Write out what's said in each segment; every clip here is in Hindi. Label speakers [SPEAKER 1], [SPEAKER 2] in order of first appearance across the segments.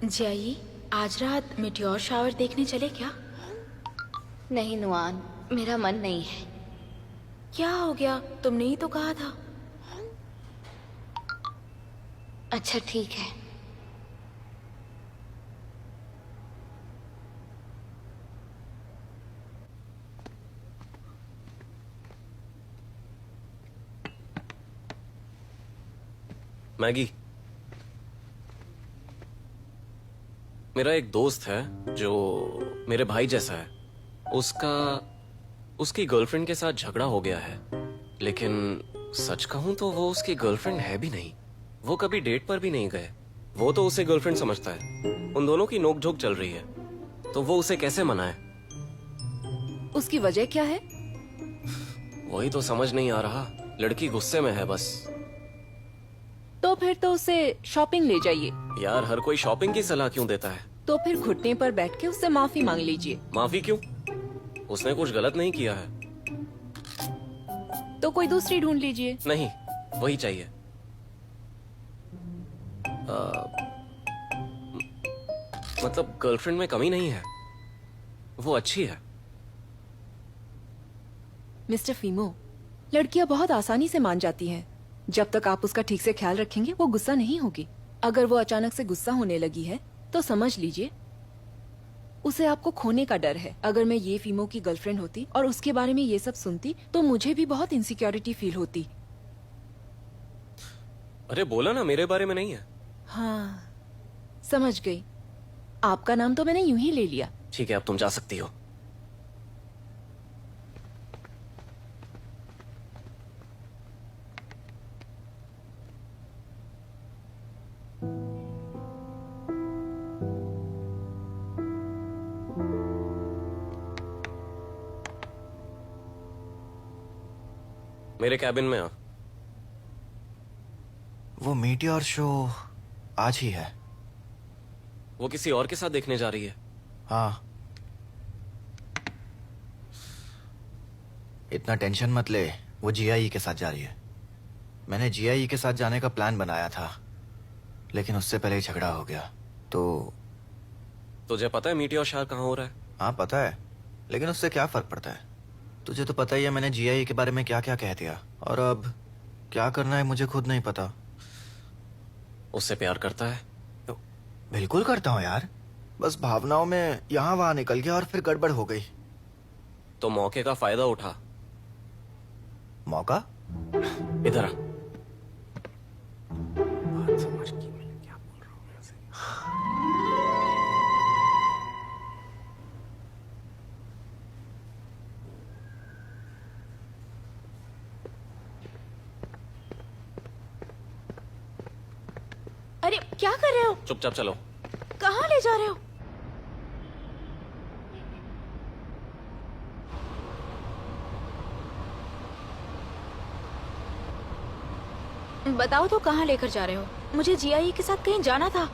[SPEAKER 1] जई, आज रात मिट्योर शावर देखने चले क्या?
[SPEAKER 2] नहीं नुआन, मेरा मन नहीं है।
[SPEAKER 1] क्या हो गया? तुमने ही तो कहा था।
[SPEAKER 2] अच्छा ठीक है।
[SPEAKER 3] मैगी, मेरा एक दोस्त है जो मेरे भाई जैसा है। उसकी गर्लफ्रेंड के साथ झगड़ा हो गया है, लेकिन सच कहूं तो वो उसकी गर्लफ्रेंड है भी नहीं। वो कभी डेट पर भी नहीं गए। वो तो उसे गर्लफ्रेंड समझता है। उन दोनों की नोकझोंक चल रही है, तो वो उसे कैसे मनाए?
[SPEAKER 4] उसकी वजह क्या है?
[SPEAKER 3] वही तो समझ नहीं आ रहा। लड़की गुस्से में है बस।
[SPEAKER 4] तो फिर तो उसे शॉपिंग ले जाइए।
[SPEAKER 3] यार, हर कोई शॉपिंग की सलाह क्यों देता है?
[SPEAKER 4] तो फिर घुटने पर बैठ के उससे माफी मांग लीजिए।
[SPEAKER 3] माफी क्यों? उसने कुछ गलत नहीं किया है।
[SPEAKER 4] तो कोई दूसरी ढूंढ लीजिए।
[SPEAKER 3] नहीं, वही चाहिए। मतलब गर्लफ्रेंड में कमी नहीं है, वो अच्छी है।
[SPEAKER 4] मिस्टर फीमो, लड़कियां बहुत आसानी से मान जाती हैं। जब तक आप उसका ठीक से ख्याल रखेंगे वो गुस्सा नहीं होगी। अगर वो अचानक से गुस्सा होने लगी है तो समझ लीजिए उसे आपको खोने का डर है। अगर मैं ये फीमो की गर्लफ्रेंड होती और उसके बारे में ये सब सुनती तो मुझे भी बहुत इनसिक्योरिटी फील होती।
[SPEAKER 3] अरे बोला ना, मेरे बारे में नहीं है।
[SPEAKER 4] हाँ, समझ गई। आपका नाम तो मैंने यूं ही ले लिया।
[SPEAKER 3] ठीक है, अब तुम जा सकती हो। मेरे कैबिन में आ।
[SPEAKER 5] वो मीटियोर शो आज ही है।
[SPEAKER 3] वो किसी और के साथ देखने जा रही है।
[SPEAKER 5] हाँ, इतना टेंशन मत ले। वो जीआई के साथ जा रही है। मैंने जीआई के साथ जाने का प्लान बनाया था, लेकिन उससे पहले ही झगड़ा हो गया। तो
[SPEAKER 3] तुझे पता है मीटियोर शावर कहाँ हो रहा है?
[SPEAKER 5] हाँ पता है, लेकिन उससे क्या फर्क पड़ता है? तुझे तो पता ही है मैंने जीआई के बारे में क्या क्या कह दिया, और अब क्या करना है मुझे खुद नहीं पता।
[SPEAKER 3] उससे प्यार करता है?
[SPEAKER 5] तो बिल्कुल करता हूँ यार, बस भावनाओं में यहाँ वहां निकल गया और फिर गड़बड़ हो गई।
[SPEAKER 3] तो मौके का फायदा उठा।
[SPEAKER 5] मौका?
[SPEAKER 3] इधर आ। बात समझ की मैं क्या बोल रहा हूँ ऐसे।
[SPEAKER 1] अरे क्या कर रहे हो?
[SPEAKER 3] चुपचाप चलो।
[SPEAKER 1] कहाँ ले जा रहे हो? बताओ तो कहाँ लेकर जा रहे हो? मुझे जीआई के साथ कहीं जाना था।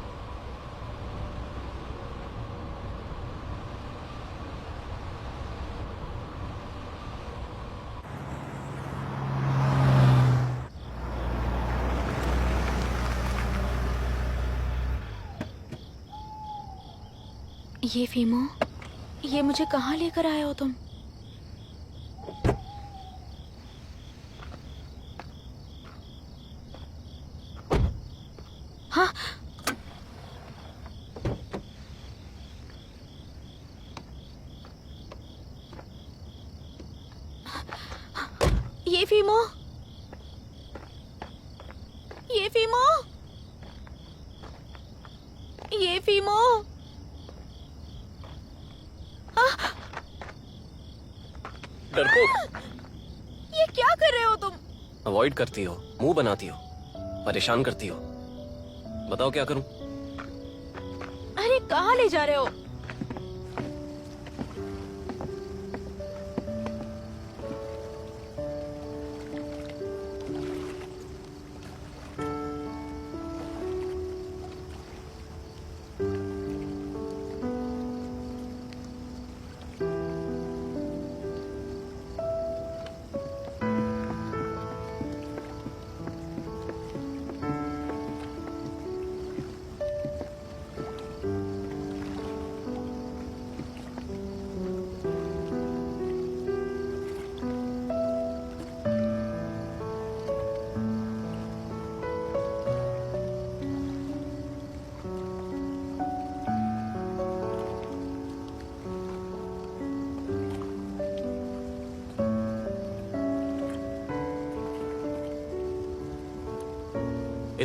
[SPEAKER 1] ये फीमो, ये मुझे कहाँ लेकर आए हो तुम? हाँ, ये फीमो, ये फीमो, ये फीमो।
[SPEAKER 3] डरपोक,
[SPEAKER 1] ये क्या कर रहे हो तुम?
[SPEAKER 3] अवॉइड करती हो, मुंह बनाती हो, परेशान करती हो। बताओ क्या करूं?
[SPEAKER 1] अरे कहाँ ले जा रहे हो?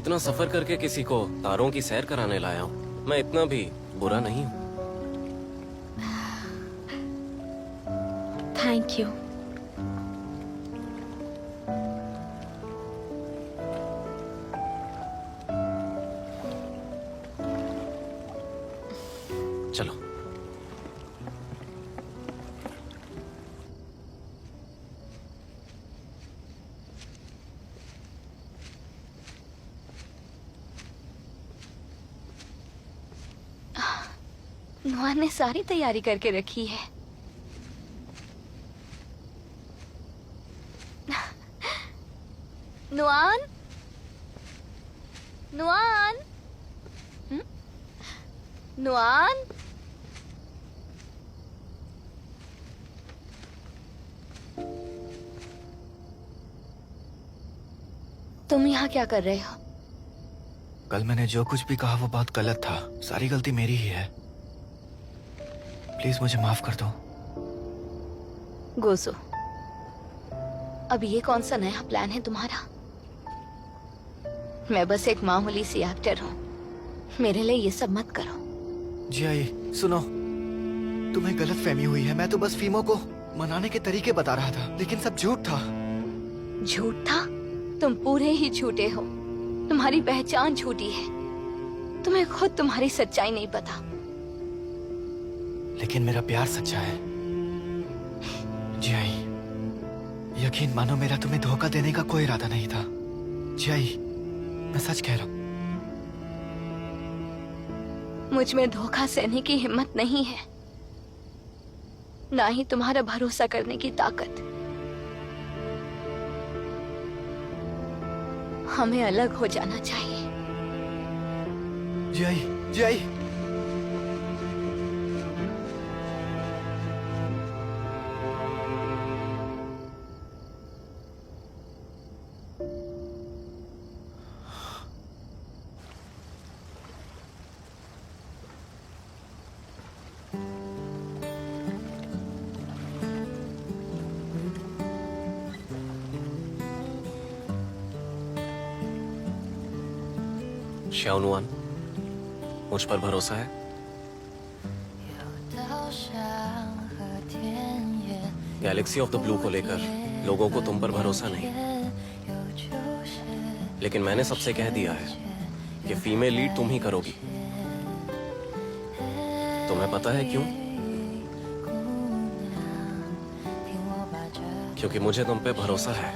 [SPEAKER 3] इतना सफर करके किसी को तारों की सैर कराने लाया हूँ। मैं इतना भी बुरा नहीं हूँ।
[SPEAKER 1] Thank you.
[SPEAKER 3] चलो।
[SPEAKER 2] नुआन ने सारी तैयारी करके रखी है। नुआन, नुआन, नुआन। तुम यहाँ क्या कर रहे हो?
[SPEAKER 5] कल मैंने जो कुछ भी कहा वो बहुत गलत था। सारी गलती मेरी ही है। प्लीज मुझे माफ कर दो।
[SPEAKER 2] गोसो, अब ये कौन सा नया प्लान है तुम्हारा? मैं बस एक मामूली सी एक्टर हूँ। मेरे लिए ये सब मत करो।
[SPEAKER 5] जी आई, सुनो, तुम्हें गलत फहमी हुई है। मैं तो बस फीमो को मनाने के तरीके बता रहा था, लेकिन सब झूठ था।
[SPEAKER 2] झूठ था? तुम पूरे ही झूठे हो। तुम्हारी पहचान झूठी है। तुम्हें खुद तुम्हारी सच्चाई नहीं पता।
[SPEAKER 5] लेकिन मेरा प्यार सच्चा है। जी आई, यकीन मानो, मेरा तुम्हें धोखा देने का कोई इरादा नहीं था। जी आई, मैं सच कह रहा हूँ।
[SPEAKER 2] मुझ में धोखा सहने की हिम्मत नहीं है, ना ही तुम्हारा भरोसा करने की ताकत। हमें अलग हो जाना चाहिए।
[SPEAKER 5] जी आई, जी आई।
[SPEAKER 3] श्याओनुआन, मुझ पर भरोसा है? गैलेक्सी ऑफ द ब्लू को लेकर लोगों को तुम पर भरोसा नहीं, लेकिन मैंने सबसे कह दिया है कि फीमेल लीड तुम ही करोगी। तुम्हें पता है क्यों? क्योंकि मुझे तुम पे भरोसा है।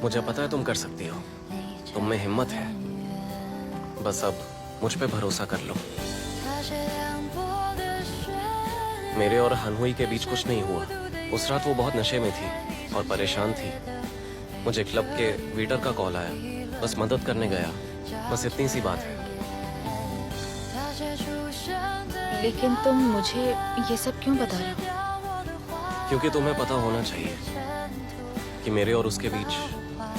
[SPEAKER 3] मुझे पता है तुम कर सकती हो, तुम में हिम्मत है। बस अब मुझ पे भरोसा कर लो। मेरे और हनहुई के बीच कुछ नहीं हुआ। उस रात वो बहुत नशे में थी और परेशान थी। मुझे क्लब के वेटर का कॉल आया, बस मदद करने गया। बस इतनी सी बात है।
[SPEAKER 1] लेकिन तुम मुझे ये सब क्यों बता रहे हो?
[SPEAKER 3] क्योंकि तुम्हें पता होना चाहिए कि मेरे और उसके बीच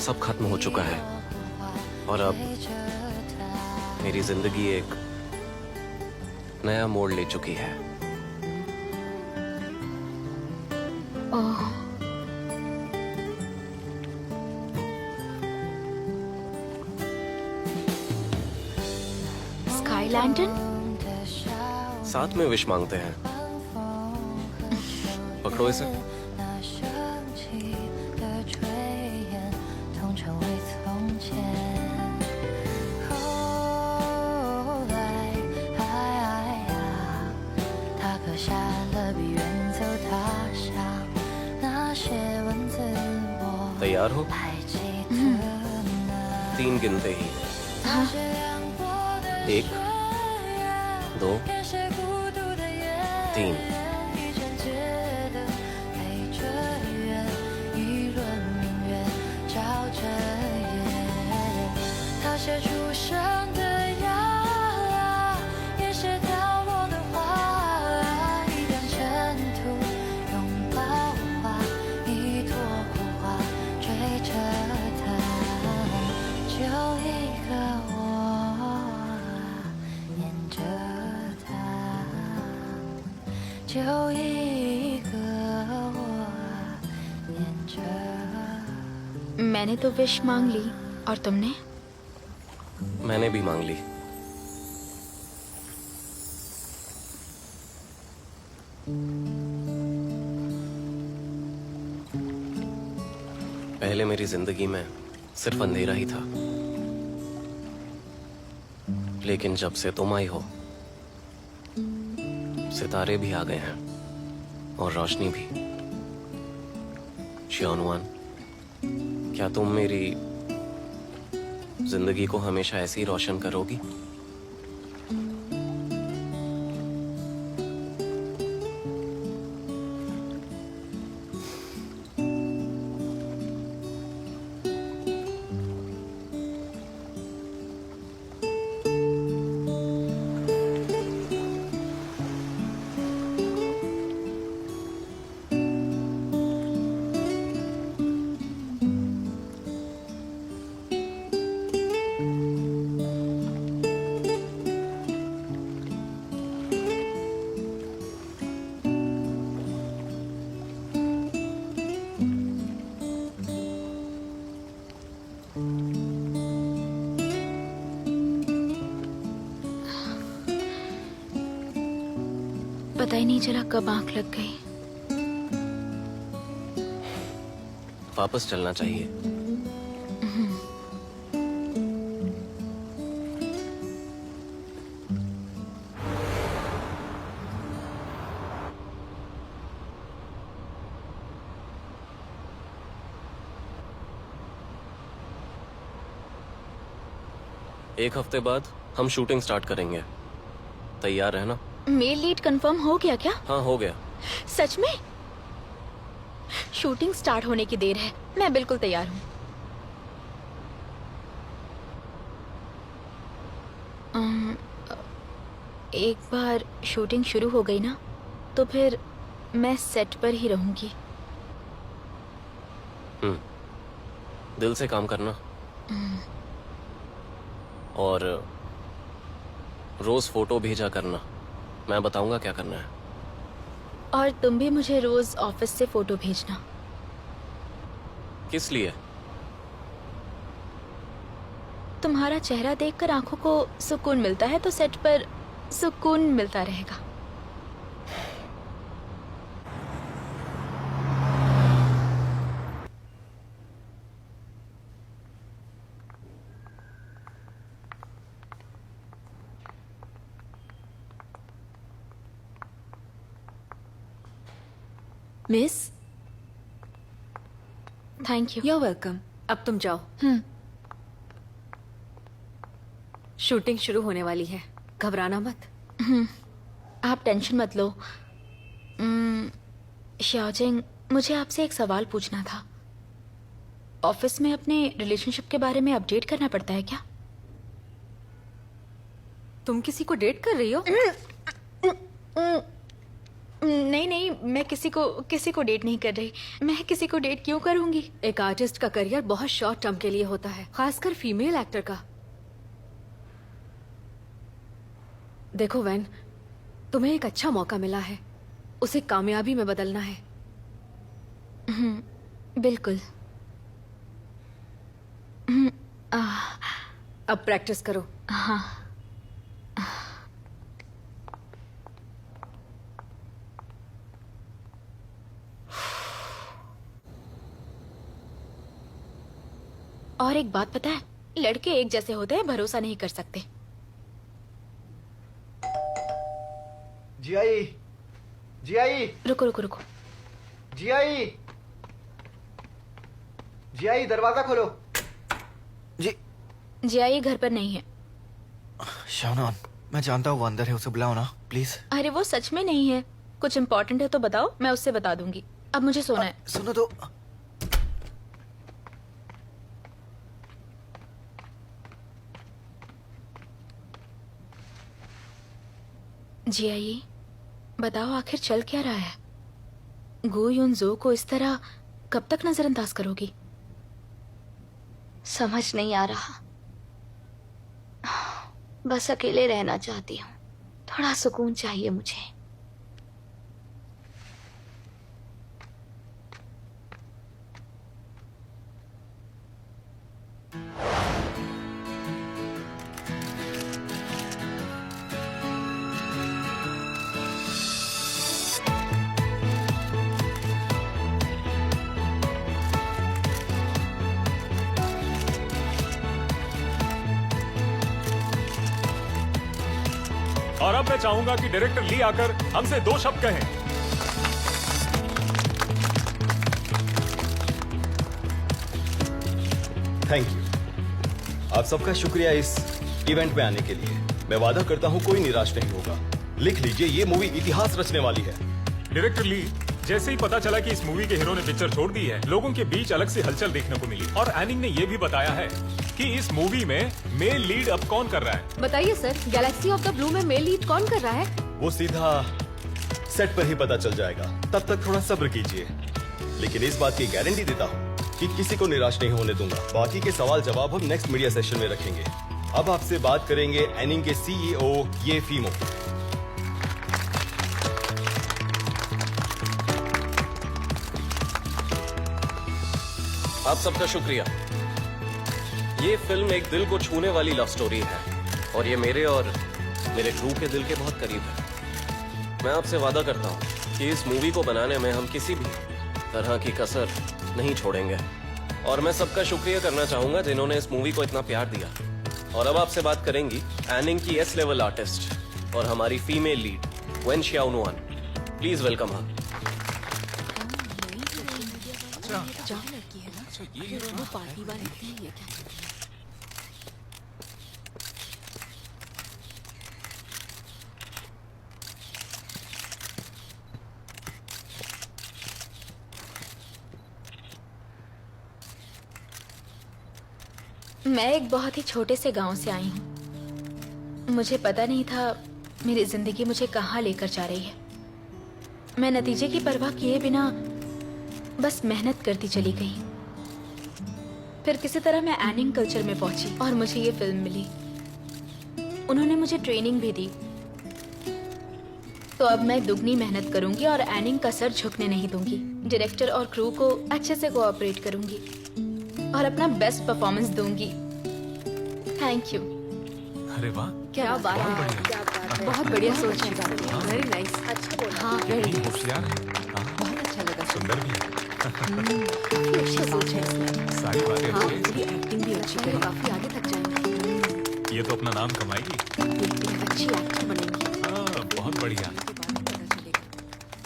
[SPEAKER 3] सब खत्म हो चुका है और अब मेरी जिंदगी एक नया मोड़ ले चुकी है।
[SPEAKER 1] ओह, स्काई लैंटर्न?
[SPEAKER 3] साथ में विश मांगते हैं। पकड़ो इसे। तैयार हो? 3 गिनते ही। 1 2 3।
[SPEAKER 1] मैंने तो विश मांग ली, और तुमने?
[SPEAKER 3] मैंने भी मांग ली। पहले मेरी जिंदगी में सिर्फ अंधेरा ही था, लेकिन जब से तुम आई हो सितारे भी आ गए हैं और रोशनी भी। शियोनवान, क्या तुम मेरी जिंदगी को हमेशा ऐसे ही रोशन करोगी?
[SPEAKER 1] पता ही नहीं चला कब आंख लग गई।
[SPEAKER 3] वापस चलना चाहिए। एक हफ्ते बाद हम शूटिंग स्टार्ट करेंगे, तैयार रहना।
[SPEAKER 1] मेल लीड कंफर्म हो गया क्या?
[SPEAKER 3] हाँ, हो गया।
[SPEAKER 1] सच में? शूटिंग स्टार्ट होने की देर है, मैं बिल्कुल तैयार हूँ। एक बार शूटिंग शुरू हो गई ना, तो फिर मैं सेट पर ही रहूंगी।
[SPEAKER 3] दिल से काम करना और रोज फोटो भेजा करना, मैं बताऊंगा क्या करना है।
[SPEAKER 1] और तुम भी मुझे रोज ऑफिस से फोटो भेजना।
[SPEAKER 3] किस लिए?
[SPEAKER 1] तुम्हारा चेहरा देखकर आंखों को सुकून मिलता है, तो सेट पर सुकून मिलता रहेगा।
[SPEAKER 4] Miss,
[SPEAKER 1] thank you.
[SPEAKER 4] You are welcome.
[SPEAKER 6] अब तुम जाओ, शूटिंग शुरू होने वाली है, घबराना मत।
[SPEAKER 1] आप टेंशन मत लो। शाओजिंग, मुझे आपसे एक सवाल पूछना था। ऑफिस में अपने रिलेशनशिप के बारे में अपडेट करना पड़ता है क्या?
[SPEAKER 6] तुम किसी को डेट कर रही हो?
[SPEAKER 1] नहीं नहीं, मैं किसी को डेट नहीं कर रही। मैं किसी को डेट क्यों करूंगी?
[SPEAKER 6] एक आर्टिस्ट का करियर बहुत शॉर्ट टर्म के लिए होता है, खासकर फीमेल एक्टर का। देखो वैन, तुम्हें एक अच्छा मौका मिला है, उसे कामयाबी में बदलना है।
[SPEAKER 1] बिल्कुल।
[SPEAKER 6] अब प्रैक्टिस करो।
[SPEAKER 1] हाँ। और एक बात पता है, लड़के एक जैसे होते हैं, भरोसा नहीं कर सकते।
[SPEAKER 5] जियाई, जियाई,
[SPEAKER 1] रुको रुको रुको।
[SPEAKER 5] जियाई, जियाई, दरवाजा खोलो। जी
[SPEAKER 1] जियाई घर पर नहीं है।
[SPEAKER 5] शानन, मैं जानता हूँ वो अंदर है, उसे बुलाओ ना प्लीज।
[SPEAKER 1] अरे वो सच में नहीं है। कुछ इम्पोर्टेंट है तो बताओ, मैं उससे बता दूंगी। अब मुझे सोना है।
[SPEAKER 5] सुनो तो।
[SPEAKER 1] जियाई, बताओ आखिर चल क्या रहा है? गो युनजो को इस तरह कब तक नजरअंदाज करोगी?
[SPEAKER 2] समझ नहीं आ रहा। बस अकेले रहना चाहती हूँ, थोड़ा सुकून चाहिए मुझे।
[SPEAKER 7] और अब मैं चाहूंगा कि डायरेक्टर ली आकर हमसे 2 शब्द कहें।
[SPEAKER 8] Thank you. आप सबका शुक्रिया इस इवेंट में आने के लिए। मैं वादा करता हूँ कोई निराश नहीं होगा। लिख लीजिए, ये मूवी इतिहास रचने वाली है।
[SPEAKER 7] डायरेक्टर ली, जैसे ही पता चला कि इस मूवी के हीरो ने पिक्चर छोड़ दी है, लोगों के बीच अलग से हलचल देखने को मिली। और एनिंग ने यह भी बताया है कि इस मूवी में मेल लीड अब कौन कर रहा है।
[SPEAKER 6] बताइए sir, Galaxy of the blue में मेल लीड कौन कर रहा है?
[SPEAKER 8] वो सीधा सेट पर ही पता चल जाएगा। तब तक थोड़ा सब्र कीजिए। लेकिन इस बात की गारंटी देता हूँ कि किसी को निराश नहीं होने दूंगा। बाकी के सवाल जवाब हम नेक्स्ट मीडिया सेशन में रखेंगे। अब आपसे बात करेंगे एनिंग के सीईओ ये फीमो।
[SPEAKER 3] आप सबका शुक्रिया। ये फिल्म एक दिल को छूने वाली लव स्टोरी है और ये मेरे और मेरे क्रू के दिल के बहुत करीब है। मैं आपसे वादा करता हूँ कि इस मूवी को बनाने में हम किसी भी तरह की कसर नहीं छोड़ेंगे। और मैं सबका शुक्रिया करना चाहूंगा जिन्होंने इस मूवी को इतना प्यार दिया। और अब आपसे बात करेंगी एनिंग की एस लेवल आर्टिस्ट और हमारी female lead Wen Xiaonuan. Please welcome her.
[SPEAKER 6] वो पार्टी वाली थी ये क्या?
[SPEAKER 1] मैं एक बहुत ही छोटे से गांव से आई हूँ। मुझे पता नहीं था मेरी जिंदगी मुझे कहाँ लेकर जा रही है। मैं नतीजे की परवाह किए बिना बस मेहनत करती चली गई। फिर किसी तरह मैं एनिंग कल्चर में पहुंची और मुझे ये फिल्म मिली। उन्होंने मुझे ट्रेनिंग भी दी। तो अब मैं दुगनी मेहनत करूंगी और एनिंग का सर झुकने नहीं दूंगी। डायरेक्टर और क्रू को अच्छे से कोऑपरेट करूंगी और अपना बेस्ट परफॉर्मेंस दूंगी। Thank you.
[SPEAKER 7] अरे वाह,
[SPEAKER 6] क्या बात है, बहुत बढ़िया सोच है। वेरी नाइस, अच्छा बोला। हाँ, वेरी नाइस,
[SPEAKER 7] होशियार है,
[SPEAKER 6] बहुत अच्छा लगा।
[SPEAKER 7] सुंदर भी है,
[SPEAKER 6] काफी अच्छी सोच है इसमें।
[SPEAKER 7] सारी बातें
[SPEAKER 6] हाँ,
[SPEAKER 7] अच्छी
[SPEAKER 6] मेरी एक्टिंग भी अच्छी है, काफी आगे तक जाएंगे।
[SPEAKER 7] हैं। ये तो अपना नाम कमाएगी।
[SPEAKER 6] एक अच्छी एक्टर बनेंगी।
[SPEAKER 7] हाँ, बहुत बढ़िया।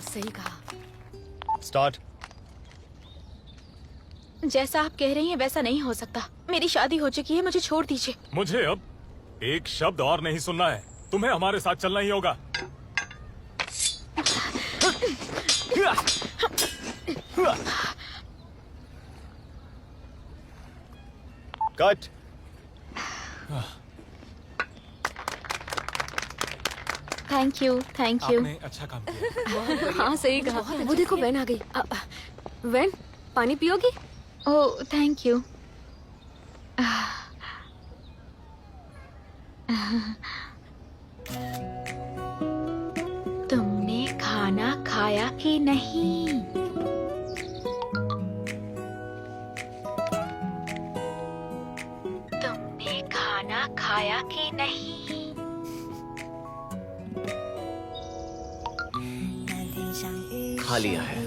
[SPEAKER 6] सही कहा।
[SPEAKER 8] स्टार्ट।
[SPEAKER 1] जैसा आप कह रही हैं वैसा नहीं हो सकता। मेरी शादी हो चुकी है, मुझे छोड़ दीजिए।
[SPEAKER 7] मुझे अब एक शब्द और नहीं सुनना है। तुम्हें हमारे साथ चलना ही होगा।
[SPEAKER 8] Cut.
[SPEAKER 1] Thank you, thank you.
[SPEAKER 7] आपने अच्छा काम किया।
[SPEAKER 6] हाँ, सही कहा। वो देखो वैन आ गई। वैन, पानी पियोगी?
[SPEAKER 1] ओह, थैंक यू। तुमने खाना खाया कि नहीं? तुमने खाना खाया कि नहीं?
[SPEAKER 3] खा लिया है।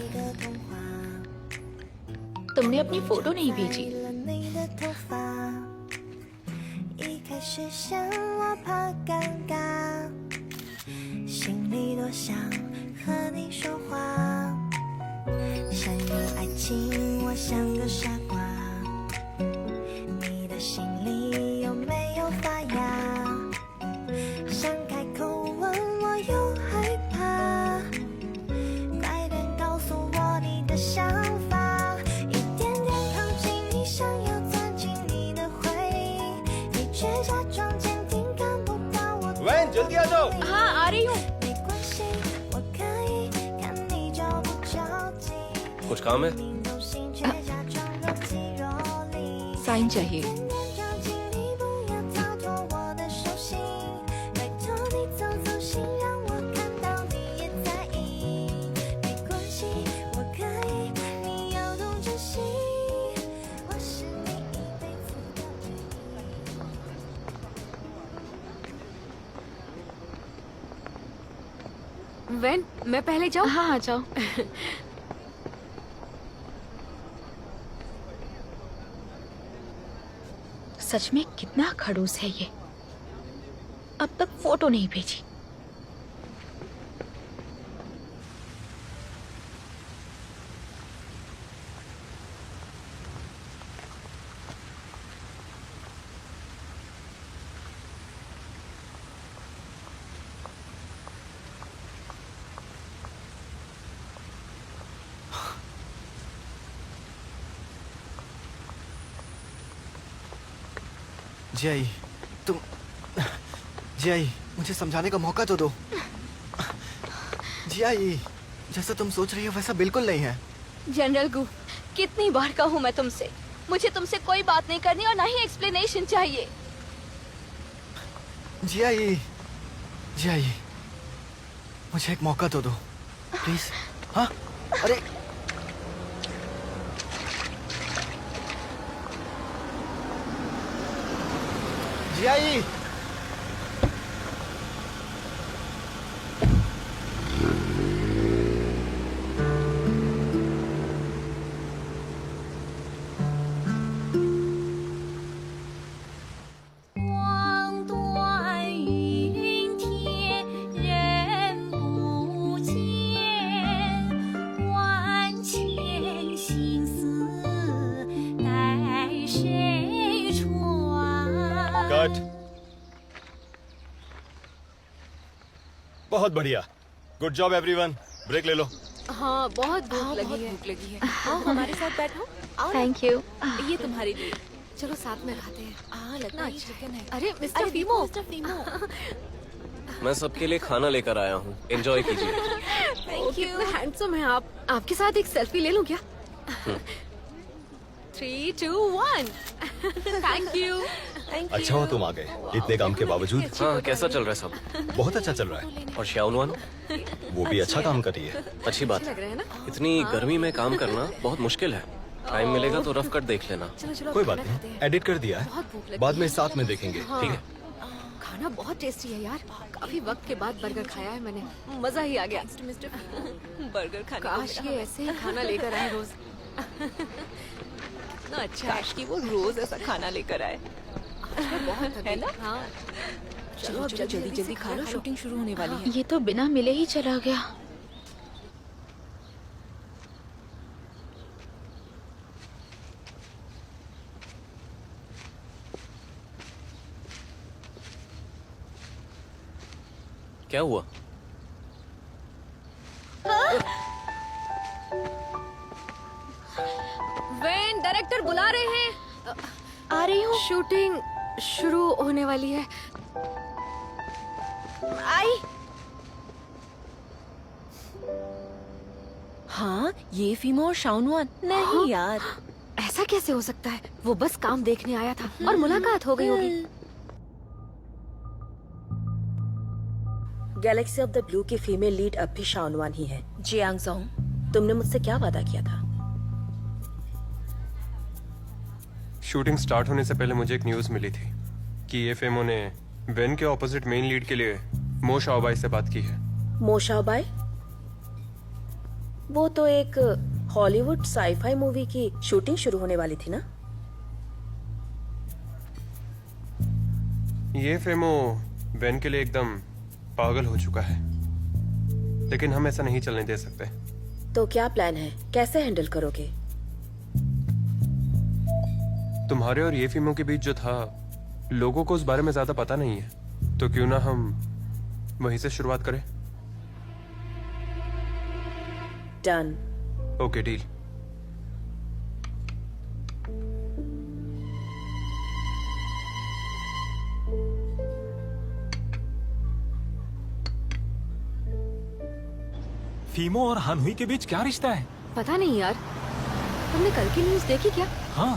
[SPEAKER 1] तुमने अपनी फोटो नहीं भेजी।
[SPEAKER 9] 一开始想我怕尴尬，心里多想和你说话，陷入爱情我像个傻瓜，你的心里有没有发芽？想开口问我又害怕，快点告诉我你的想法，一点点靠近你，想要钻进你的回忆，你却假装坚定看不到我。
[SPEAKER 8] वैन जल्दी आ जाओ।
[SPEAKER 1] हाँ, आ रही हूँ।
[SPEAKER 9] 没关系，我可以看你着不着急，
[SPEAKER 3] कुछ काम है?
[SPEAKER 9] 明动心却假装若即若离。
[SPEAKER 4] साइन चाहिए।
[SPEAKER 9] 点点着急，你不要逃脱我的手心，拜托你走走心，让我看到你也在意。没关系，我可以，你要懂珍惜，我是你一辈子的。
[SPEAKER 6] वैन मैं पहले जाऊँ?
[SPEAKER 1] हाँ हाँ जाओ। सच में कितना खड़ूस है ये, अब तक फोटो नहीं भेजी।
[SPEAKER 5] जियाई, तुम जियाई, मुझे समझाने का मौका तो दो। जियाई, जैसा तुम सोच रही हो वैसा बिल्कुल नहीं है।
[SPEAKER 2] जनरल गु, कितनी बार कहूँ मैं तुमसे, मुझे तुमसे कोई बात नहीं करनी और ना ही एक्सप्लेनेशन चाहिए।
[SPEAKER 5] जियाई, जियाई, मुझे एक मौका तो दो प्लीज। हाँ, अरे जियाई,
[SPEAKER 8] कट। बहुत बढ़िया, गुड जॉब एवरीवन। ब्रेक ले लो।
[SPEAKER 6] हाँ बहुत भूख लगी है।
[SPEAKER 4] भूख लगी है। आओ हमारे साथ बैठो। आओ ना।
[SPEAKER 1] Thank you.
[SPEAKER 4] ये तुम्हारे लिए।
[SPEAKER 6] चलो साथ में खाते हैं।
[SPEAKER 4] हाँ लगता है चिकन है।
[SPEAKER 6] अरे मिस्टर फीमो,
[SPEAKER 3] मैं सबके लिए खाना लेकर आया हूँ, एंजॉय कीजिए।
[SPEAKER 6] कितना हैंडसम है आप। आपके साथ एक सेल्फी ले लूं क्या? 3, 2, 1। Thank you.
[SPEAKER 8] अच्छा हो तुम आ गए, इतने काम के बावजूद।
[SPEAKER 3] हाँ, कैसा चल रहा है सब?
[SPEAKER 8] बहुत अच्छा चल रहा है।
[SPEAKER 3] और श्याओनुआन?
[SPEAKER 8] वो भी अच्छा काम कर रही है।
[SPEAKER 3] अच्छी बात
[SPEAKER 6] लग
[SPEAKER 3] है।
[SPEAKER 6] रहा है ना?
[SPEAKER 3] इतनी गर्मी में काम करना बहुत मुश्किल है। टाइम मिलेगा तो रफ कट देख लेना।
[SPEAKER 6] चलो चलो
[SPEAKER 8] कोई
[SPEAKER 6] अब
[SPEAKER 8] बात
[SPEAKER 6] खाना खाते
[SPEAKER 8] नहीं,
[SPEAKER 6] हैं।
[SPEAKER 8] एडिट कर दिया
[SPEAKER 6] बहुत भूख
[SPEAKER 8] है,
[SPEAKER 6] लगी
[SPEAKER 8] बाद में
[SPEAKER 6] है।
[SPEAKER 8] साथ में देखेंगे।
[SPEAKER 6] हाँ।
[SPEAKER 3] ठीक है।
[SPEAKER 6] खाना बहुत टेस्टी है यार। काफी वक्त के बाद बर्गर खाया है मैंने, मजा ही आ गया।
[SPEAKER 4] बर्गर खाने को
[SPEAKER 6] काश
[SPEAKER 4] मिला।
[SPEAKER 6] ये ऐसे ही खाना लेकर आए रोज।
[SPEAKER 4] कितना अच्छा है कि वो रोज ऐसा खाना लेकर आए।
[SPEAKER 6] बहुत
[SPEAKER 4] है ना?
[SPEAKER 6] हाँ
[SPEAKER 4] चलो अब जल्दी जल्दी खा लो, शूटिंग शुरू होने वाली है।
[SPEAKER 1] ये तो बिना मिले ही चला गया।
[SPEAKER 3] क्या हुआ?
[SPEAKER 6] वैन डायरेक्टर बुला रहे हैं।
[SPEAKER 1] आ रही हूँ।
[SPEAKER 6] शूटिंग शुरू होने वाली है।
[SPEAKER 1] आई।
[SPEAKER 4] हाँ, ये फीमो और शाओनुआन नहीं यार।
[SPEAKER 6] ऐसा कैसे हो सकता है? वो बस काम देखने आया था और मुलाकात हो गई होगी।
[SPEAKER 10] गैलेक्सी ऑफ द ब्लू की फीमेल लीड अब भी शाओनुआन ही है।
[SPEAKER 4] जियांग जोंग,
[SPEAKER 10] तुमने मुझसे क्या वादा किया था?
[SPEAKER 11] शूटिंग स्टार्ट होने से पहले मुझे एक न्यूज़ मिली थी कि ये फेमो ने वेन के ऑपोजिट मेन लीड के लिए मो शाओबाई से बात की है।
[SPEAKER 10] मो शाओबाई? वो तो एक हॉलीवुड साईफाई मूवी की शूटिंग शुरू होने वाली थी ना?
[SPEAKER 11] ये फेमो वेन के लिए एकदम पागल हो चुका है, लेकिन हम ऐसा नहीं चलने दे सकते।
[SPEAKER 10] तो क्या प्लान है? कैसे हैंडल करोगे?
[SPEAKER 11] तुम्हारे और ये फिल्मों के बीच जो था, लोगों को उस बारे में ज्यादा पता नहीं है, तो क्यों ना हम वहीं से शुरुआत करें?
[SPEAKER 10] डन।
[SPEAKER 11] Okay, deal.
[SPEAKER 7] फीमो और हानहुई के बीच क्या रिश्ता है?
[SPEAKER 6] पता नहीं यार, तुमने कल की न्यूज देखी क्या?
[SPEAKER 7] हाँ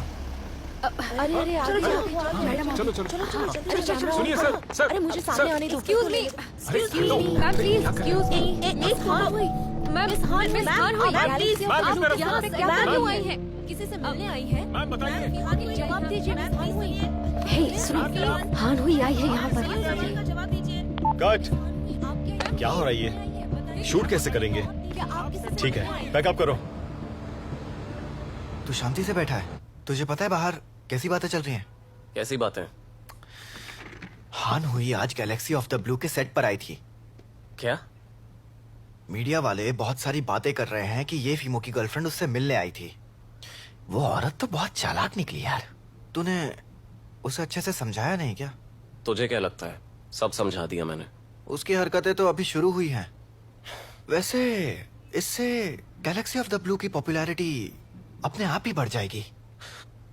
[SPEAKER 10] अरे अरे
[SPEAKER 6] चलो चलो
[SPEAKER 10] मैडम,
[SPEAKER 7] चलो चलो सुनिए सर। सर
[SPEAKER 10] अरे मुझे सामने आने दो।
[SPEAKER 6] Excuse me, ma'am please excuse me. Ma'am miss हान हुई, आप यहाँ पे क्या क्यों आई हैं?
[SPEAKER 4] किसी से मिलने आई है?
[SPEAKER 7] मैम बताइए।
[SPEAKER 4] जवाब दीजिए।
[SPEAKER 6] हे सुनो, हान हुई आई है यहाँ पर।
[SPEAKER 8] कट। क्या हो रहा है ये? शूट कैसे करेंगे? ठीक है, बैकअप करो।
[SPEAKER 5] तू शांति से बैठा है। तुझे पता है बाहर कैसी बातें चल रही हैं?
[SPEAKER 3] कैसी बातें?
[SPEAKER 5] हान हुई आज गैलेक्सी ऑफ द ब्लू के सेट पर आई थी।
[SPEAKER 3] क्या?
[SPEAKER 5] मीडिया वाले बहुत सारी बातें कर रहे हैं कि ये फीमो की गर्लफ्रेंड उससे मिलने आई थी। वो औरत तो बहुत चालाक निकली यार। तूने उसे अच्छे से समझाया नहीं क्या?
[SPEAKER 3] तुझे क्या लगता है? सब समझा दिया मैंने।
[SPEAKER 5] उसकी हरकतें तो अभी शुरू हुई हैं। वैसे इससे गैलेक्सी ऑफ द ब्लू की पॉपुलैरिटी अपने आप ही बढ़ जाएगी।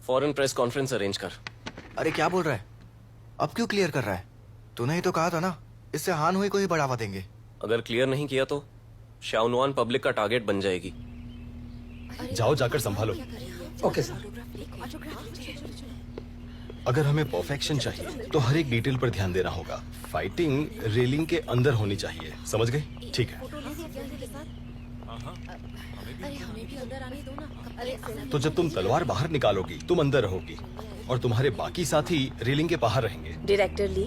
[SPEAKER 3] फॉरेन प्रेस कॉन्फ्रेंस अरेंज कर।
[SPEAKER 5] अरे क्या बोल रहा है? अब क्यों क्लियर कर रहा है? तूने ही तो कहा था ना, इससे हान हुई को ही बढ़ावा देंगे।
[SPEAKER 3] अगर क्लियर नहीं किया तो शाओनुआन पब्लिक का टारगेट बन जाएगी।
[SPEAKER 8] जाओ, जाकर संभालो।
[SPEAKER 12] Okay sir.
[SPEAKER 8] अगर हमें परफेक्शन चाहिए तो हर एक डिटेल पर ध्यान देना होगा। फाइटिंग रेलिंग के अंदर होनी चाहिए, समझ गए? ठीक है। तो जब तुम तलवार बाहर निकालोगी तुम अंदर रहोगी और तुम्हारे बाकी साथी रेलिंग के बाहर रहेंगे।
[SPEAKER 10] Director Lee,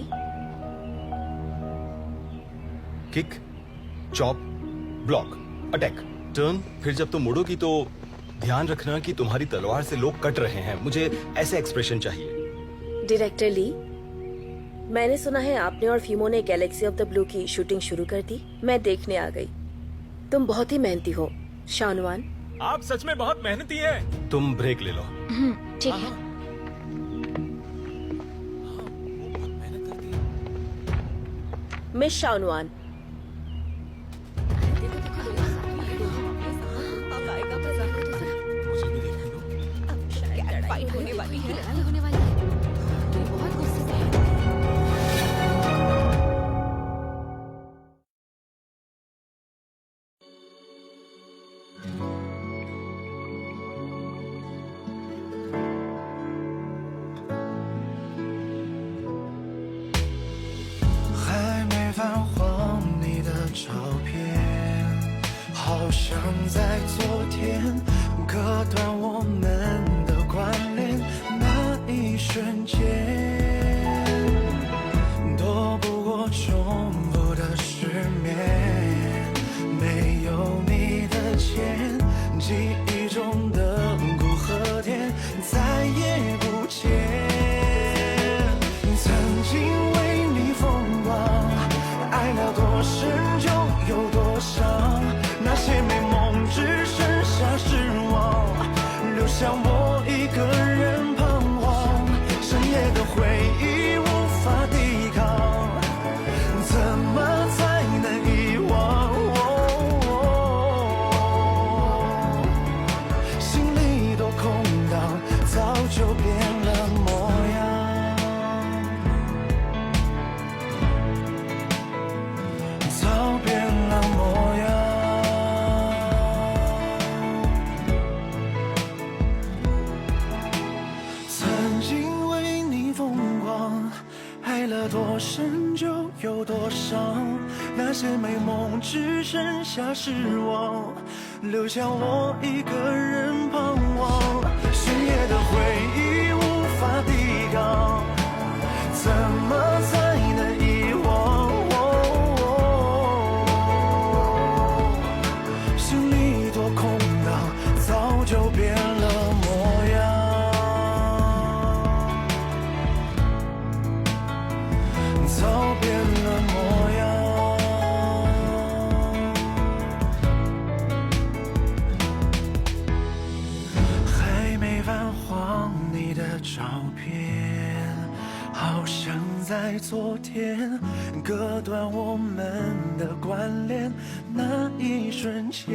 [SPEAKER 8] kick, chop, block, attack, turn. फिर जब तुम मुड़ोगी तो ध्यान रखना कि तुम्हारी तलवार से लोग कट रहे हैं। मुझे ऐसे एक्सप्रेशन चाहिए।
[SPEAKER 10] डायरेक्टर ली, मैंने सुना है आपने और फीमो ने गैलेक्सी ऑफ द ब्लू की शूटिंग शुरू कर दी। मैं देखने आ गई। तुम बहुत ही मेहनती हो शाओनुआन।
[SPEAKER 7] आप सच में बहुत मेहनती हैं।
[SPEAKER 8] तुम ब्रेक ले लो।
[SPEAKER 1] ठीक है।
[SPEAKER 10] मिस शाओनुआन,
[SPEAKER 13] 还没泛黄你的照片，好像在昨天割断我们的关联，那一瞬间躲不过重复的失眠，没有你的肩，记忆中的古河店再也不见。曾经为你疯狂，爱了多深就有多伤，那些美梦只剩下失望，留下我一个人彷徨，深夜的回忆无法抵抗，怎么才能遗忘？心里多空荡，早就变了模样。早变了模样。曾经为你疯狂，爱了多深就有多伤，那些美梦只剩下失望，留下我一个人彷徨，深夜的回忆无法抵抗，怎么才能遗忘？心里多空荡，早就变了模样。早变了模样。还没泛黄你的照片，好像在昨天割断我们的关联，那一瞬间